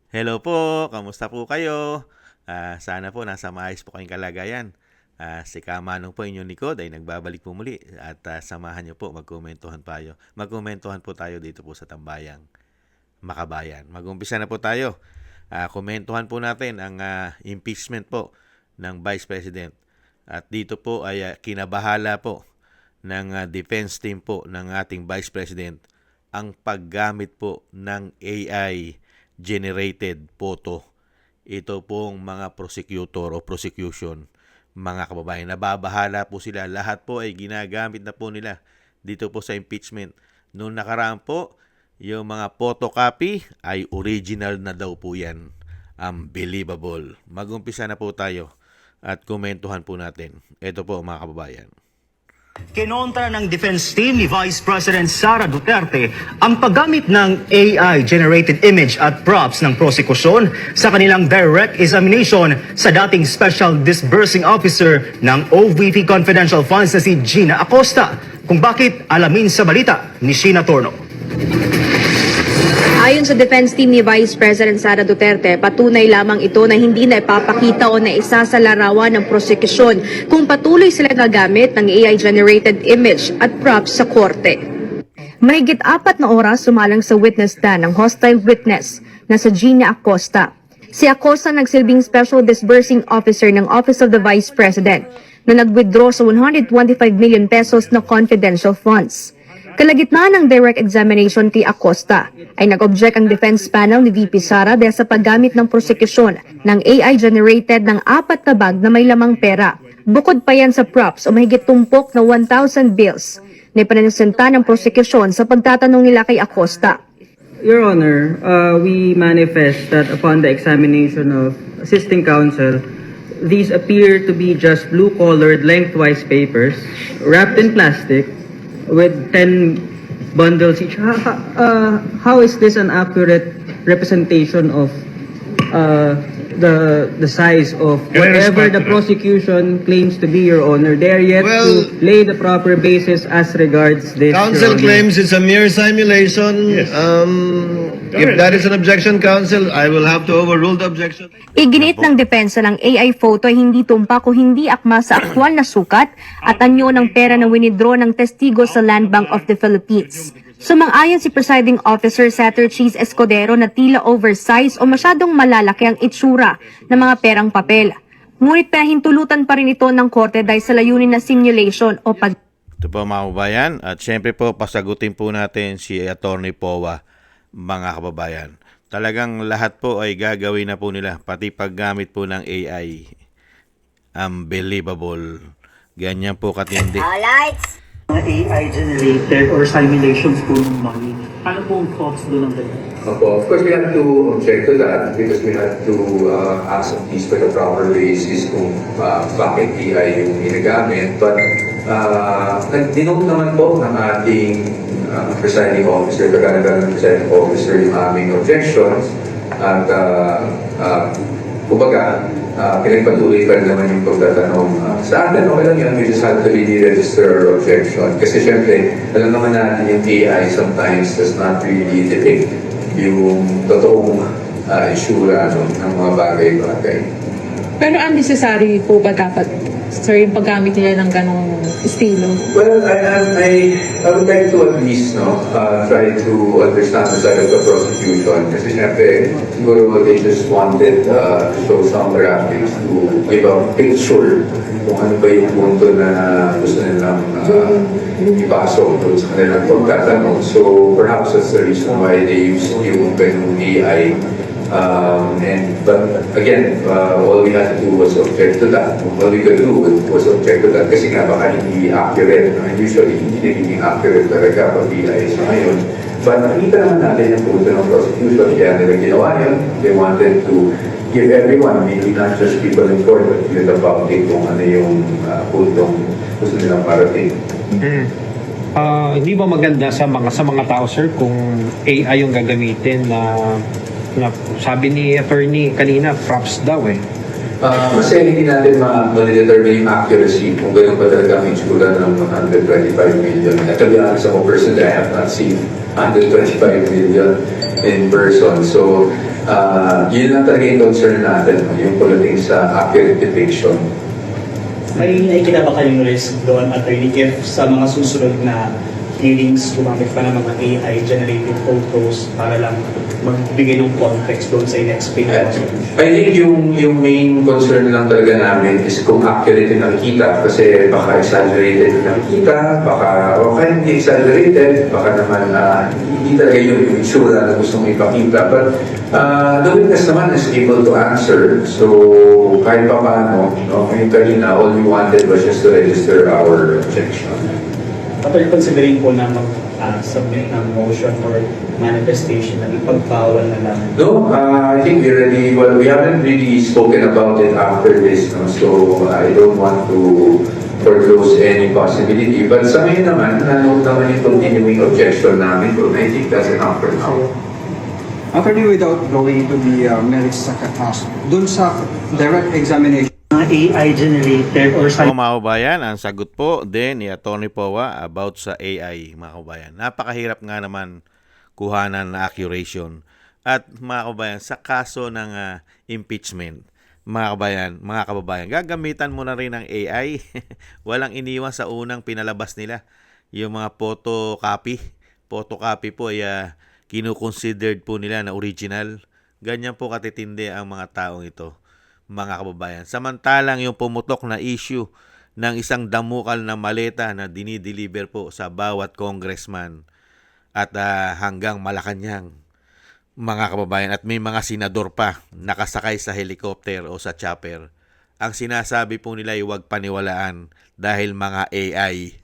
Hello po, kamusta po kayo? Sana po nasa maayos po kayong kalagayan. Si Kamanong po inyong likod ay nagbabalik po muli at samahan niyo po magkomentuhan po tayo dito po sa Tambayang Makabayan. Mag-umpisa na po tayo. Komentuhan po natin ang impeachment po ng Vice President. At dito po ay kinabahala po ng defense team po ng ating Vice President ang paggamit po ng AI generated photo. Ito pong mga prosecutor o prosecution, mga kababayan, nababahala po sila. Lahat po ay ginagamit na po nila dito po sa impeachment. Noong nakaraan po, yung mga photocopy ay original na daw po yan. Unbelievable. Mag-umpisa na po tayo at komentuhan po natin. Ito po mga kababayan. Kinontra ng defense team ni Vice President Sara Duterte ang paggamit ng AI-generated image at props ng prosekusyon sa kanilang direct examination sa dating Special Disbursing Officer ng OVP Confidential Funds na si Gina Acosta. Kung bakit, alamin sa balita ni Sheena Torno. Ayon sa defense team ni Vice President Sara Duterte, patunay lamang ito na hindi na ipapakita o na isasalarawan ng prosekusyon kung patuloy sila gagamit ng AI-generated image at props sa korte. Mahigit 4 na oras sumalang sa witness stand ng hostile witness na si Gina Acosta. Si Acosta nagsilbing Special Disbursing Officer ng Office of the Vice President na nag-withdraw sa 125 million pesos na confidential funds. Kalagitnaan ng direct examination kay Acosta ay nag-object ang defense panel ni VP Sara dahil sa paggamit ng prosekusyon ng AI-generated ng 4 na bag na may lamang pera. Bukod pa yan sa props o mahigit tumpok na 1,000 bills na ipananisenta ng prosekusyon sa pagtatanong nila kay Acosta. Your Honor, we manifest that upon the examination of assisting counsel, these appear to be just blue-colored lengthwise papers wrapped in plastic with 10 bundles each. How is this an accurate representation of the size of whatever the prosecution claims to be, Your Honor? They are yet to lay the proper basis as regards this. Counsel claims it's a mere simulation. Yes. If that is an objection, counsel, I will have to overrule the objection. Iginit ng depensa ng AI photo ay hindi tumpak o hindi akma sa aktwal na sukat at anyo ng pera na winidraw ng testigo sa Land Bank of the Philippines. Sumang-ayon si Presiding Officer Setter Cheese Escudero na tila oversize o masyadong malalaki ang itsura ng mga perang papel. Ngunit pahintulutan pa rin ito ng korte dahil sa layunin na simulation o pag... Ito po mga kababayan, at syempre po pasagutin po natin si Attorney Powa, mga kababayan. Talagang lahat po ay gagawin na po nila, pati paggamit po ng AI. Unbelievable. Ganyan po katindi. AI generated or simulations po ng money. Ano po ang thoughts doon ng ganyan? Of course, we have to object to that because we have to ask at least for the proper basis kung bakit AI yung ginagamit. But dinote naman po ng ating presiding officer, kaganagan ng presiding officer yung aming objections at kumbaga, pinagpatuloy pa rin naman yung pagtatanong. Sa atin, okay lang yan, we just have to really register our objection. Kasi syempre, alam naman natin yung AI sometimes does not really depict yung totoong isura ng mga bagay-bagay. Pero unnecessary po ba dapat, sir, yung paggamit nila ng ganong estilo? Well, I would like to at least try to understand the side of the prosecution. Kasi syempre, siguro they just wanted to show some graphics to give a picture kung ano ba yung punto na gusto nilang ipasok doon sa kanilang pagtatanong. So perhaps that's the reason why they used yung ganung AI. But again, all we had to do was object to that. All we could do was object to that kasi nga baka hindi accurate. Usually, hindi nagiging accurate talaga pag BI sa ngayon. But nakita naman natin yung punto ng prosecution. Kaya nila ginawa yun. They wanted to give everyone, maybe not just people in court, but give the public kung ano yung puntong gusto nilang parating. Hindi ba maganda sa mga tao, sir, kung AI yung gagamitin na sabi ni attorney kanina, props daw eh. Kasi hindi natin ma-determine yung accuracy kung gano'n ba talaga ang itsura ng 125 million. And to be honest, ako personally, I have not seen 125 million. in person. So, yun lang talaga yung concern natin, no? Yung pagdating sa accurate depiction. May nakikita ba kayong risk doon, attorney, if sa mga susunod na hearings gumamit pa ng mga AI-generated photos para lang magbigay ng context doon sa in-explain na I think yung main concern lang talaga namin is kung accurate yung nakikita kasi baka exaggerated yung nakikita, baka o kaya hindi exaggerated, baka naman hindi talaga yung itsura na gustong ipakita. But the witness naman is able to answer. So kahit pa paano, no, yung kanina, all we wanted was just to register our objection. Attorney, considering po na mag-submit ng motion or manifestation na ipagbawal na lang. No, I think we haven't really spoken about it after this, no? So I don't want to foreclose any possibility. But sa ngayon naman, nanood naman yung continuing objection namin doon. I think that's enough for now. Attorney, without going to the merits sa katas, dun sa direct examination, AI-generated or So mga kabayan, ang sagot po din ni Atty. Powa about sa AI, mga kabayan. Napakahirap nga naman kuhanan na accuracy. At mga kabayan, sa kaso ng impeachment, mga kababayan, gagamitan mo na rin ng AI. Walang iniwan sa unang pinalabas nila. Yung mga photocopy po ay kinukonsidered po nila na original. Ganyan po katitindi ang mga taong ito, mga kababayan. Samantalang yung pumutok na issue ng isang damukal na maleta na dinideliver po sa bawat congressman at hanggang Malacanang, mga kababayan, at may mga senador pa nakasakay sa helicopter o sa chopper. Ang sinasabi po nila ay huwag paniwalaan dahil mga AI,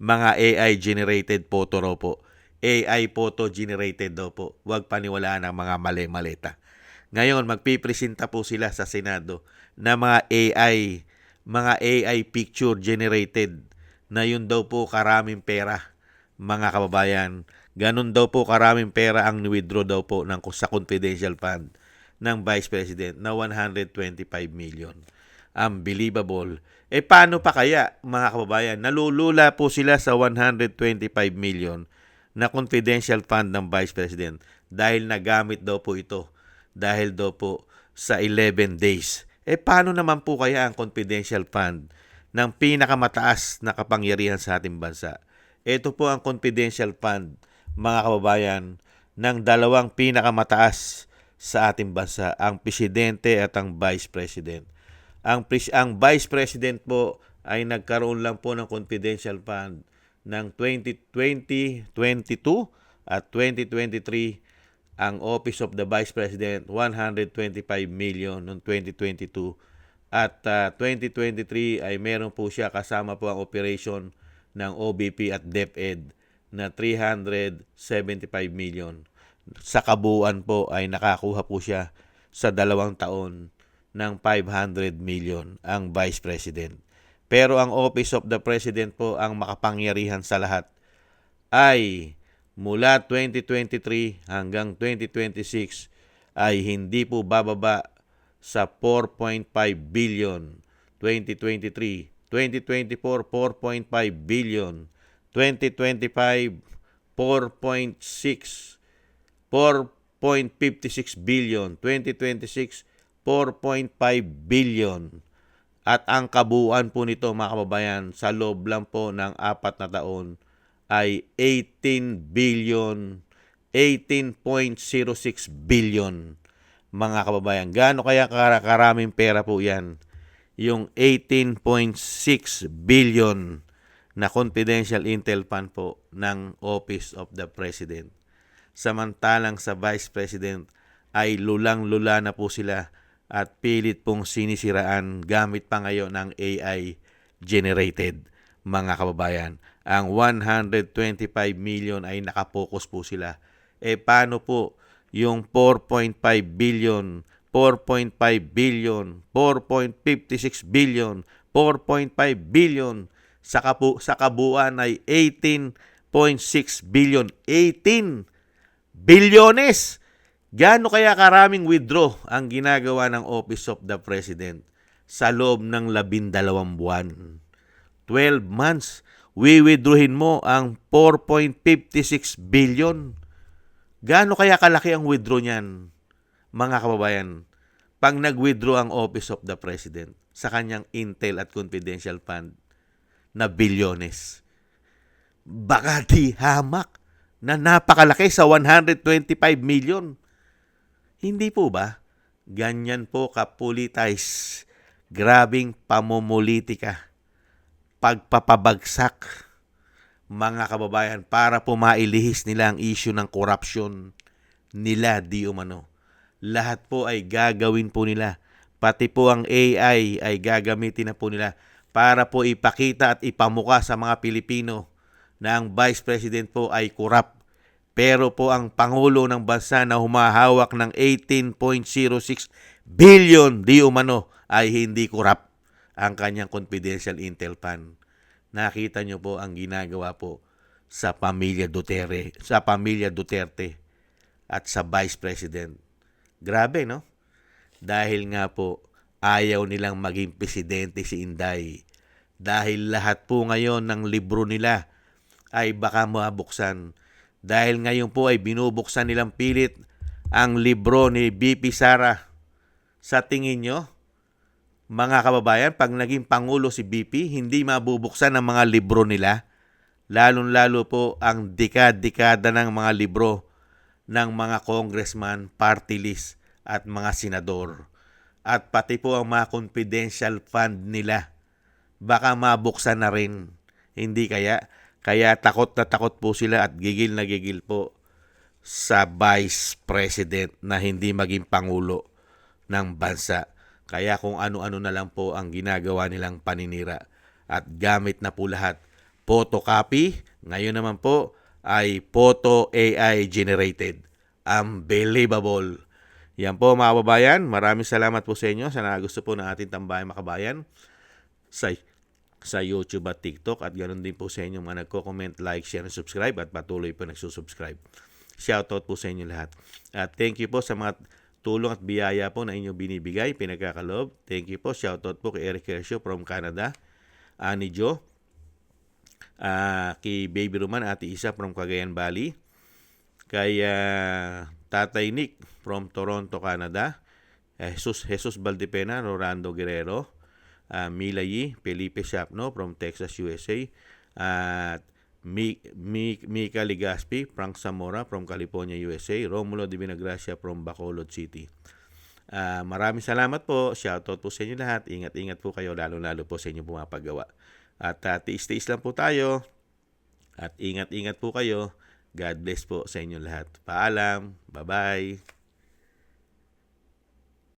mga AI generated photo raw po. AI photo generated daw po. Huwag paniwalaan ang mga maleta. Ngayon, magpipresenta po sila sa Senado na mga AI picture generated na yun daw po karaming pera, mga kababayan. Ganun daw po karaming pera ang ni-withdraw daw po sa confidential fund ng Vice President na 125 million. Unbelievable. Paano pa kaya, mga kababayan? Nalulula po sila sa 125 million na confidential fund ng Vice President dahil nagamit daw po ito dahil daw po sa 11 days. Paano naman po kaya ang confidential fund ng pinakamataas na kapangyarihan sa ating bansa? Ito po ang confidential fund, mga kababayan, ng dalawang pinakamataas sa ating bansa, ang Presidente at ang Vice President. Ang Vice President po ay nagkaroon lang po ng confidential fund ng 2020, 22 at 2023. Ang Office of the Vice President, 125 million noong 2022. At 2023 ay meron po siya kasama po ang operation ng OBP at DepEd na 375 million. Sa kabuuan po ay nakakuha po siya sa 2 taon ng 500 million ang Vice President. Pero ang Office of the President po ang makapangyarihan sa lahat ay mula 2023 hanggang 2026 ay hindi po bababa sa 4.5 billion. 2023, 2024, 4.5 billion. 2025, 4.56 billion. 2026, 4.5 billion. At ang kabuuan po nito, mga kababayan, sa loob lang po ng 4 na taon ay 18 billion, 18.06 billion, mga kababayan. Gaano kaya karaming pera po yan? Yung 18.6 billion na confidential intel fund po ng Office of the President. Samantalang sa Vice President ay lulang-lula na po sila at pilit pong sinisiraan gamit pa ngayon ng AI generated, mga kababayan. Ang 125 million ay nakapokus po sila. Paano po yung 4.5 billion, 4.5 billion, 4.56 billion, 4.5 billion, sa kabuuan ay 18.6 billion. 18 bilyones! Gaano kaya karaming withdraw ang ginagawa ng Office of the President sa loob ng 12 buwan? 12 months. Withdrawin mo ang 4.56 billion. Gaano kaya kalaki ang withdraw niyan, mga kababayan? Pag nag-withdraw ang Office of the President sa kanyang Intel at Confidential Fund na bilyones. Baka di hamak na napakalaki sa 125 million. Hindi po ba? Ganyan po kapulitais. Grabing pamumulitika. Pagpapabagsak, mga kababayan, para po mailihis nila ang issue ng corruption nila di umano. Lahat po ay gagawin po nila. Pati po ang AI ay gagamitin na po nila para po ipakita at ipamuka sa mga Pilipino na ang Vice President po ay corrupt. Pero po ang Pangulo ng bansa na humahawak ng 18.06 billion di umano ay hindi corrupt ang kanyang confidential intel fund. Nakita nyo po ang ginagawa po sa pamilya Duterte at sa Vice President. Grabe, no? Dahil nga po, ayaw nilang maging presidente si Inday. Dahil lahat po ngayon ng libro nila ay baka mabuksan. Dahil ngayon po ay binubuksan nilang pilit ang libro ni BP Sara. Sa tingin nyo, mga kababayan, pag naging Pangulo si BP, hindi mabubuksan ang mga libro nila. Lalong-lalo po ang dekada ng mga libro ng mga congressman, party list at mga senador. At pati po ang mga confidential fund nila. Baka mabuksan na rin. Hindi kaya? Kaya takot na takot po sila at gigil na gigil po sa Vice President na hindi maging Pangulo ng bansa. Kaya kung ano-ano na lang po ang ginagawa nilang paninira. At gamit na po lahat. Photocopy, ngayon naman po ay photo AI generated. Unbelievable. Yan po mga kababayan. Maraming salamat po sa inyo. Sana gusto po ng ating tambayang makabayan sa YouTube at TikTok. At ganoon din po sa inyo mga nagko-comment, like, share, and subscribe. At patuloy po nagsusubscribe. Shoutout po sa inyo lahat. At thank you po sa mga tulong at biyaya po na inyong binibigay, pinagkakalob. Thank you po. Shoutout po kay Eric Hershio from Canada. Ani Jo. Kay Baby Roman, Ate Isa from Cagayan Valley. Kay Tatay Nick from Toronto, Canada. Jesus Valdepena, Rolando Guerrero. Mila Yi, Felipe Shapno from Texas, USA. At Mika Ligaspi, Frank Zamora from California, USA. Romulo de Vinagracia from Bacolod City. Maraming salamat po. Shoutout po sa inyo lahat. Ingat-ingat po kayo, lalo-lalo po sa inyo pumapagawa. At tiis-tiis lang po tayo. At ingat-ingat po kayo. God bless po sa inyo lahat. Paalam. Bye-bye.